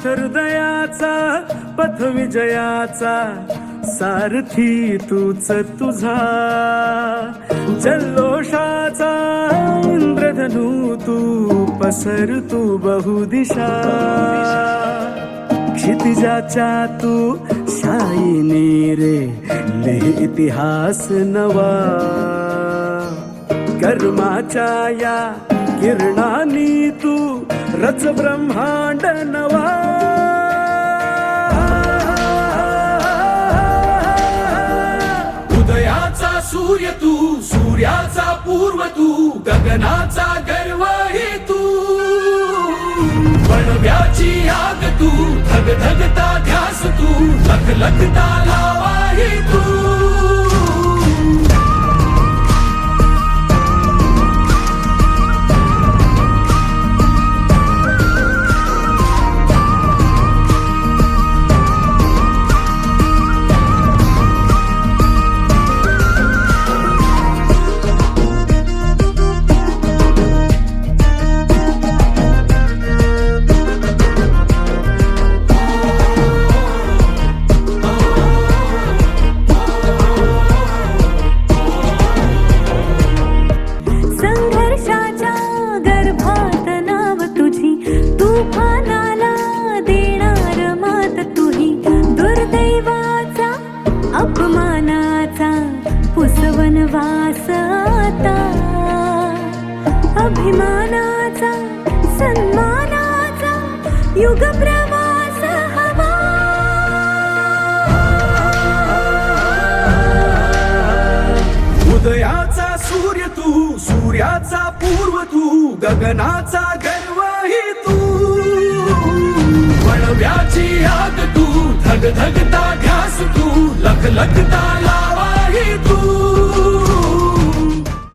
हृदयाचा पथ विजयाचा सारथी तूच तुझा जल्लोषाचा इंद्रधनू तू पसर तू बहुदिशा क्षितिजाच्या तू शाईनी रे लिह इतिहास नवा कर्माच्या या किरणांनी तू रच ब्रह्मांड नवा उदयाचा सूर्य तू सूर्याचा पूर्व तू गगनाचा गर्व हे तू वणव्याची आग तू धगधगता ध्यास तू लखलखता लावा हे तू अपमानाचा पुसवनवास आता अभिमानाचा सन्मानाचा युग प्रवास हवा उदयाचा सूर्य तू सूर्याचा पूर्व तू गगनाचा गर्व ही तू वणव्याची आग तू धगधगता ध्यास तू लखलखता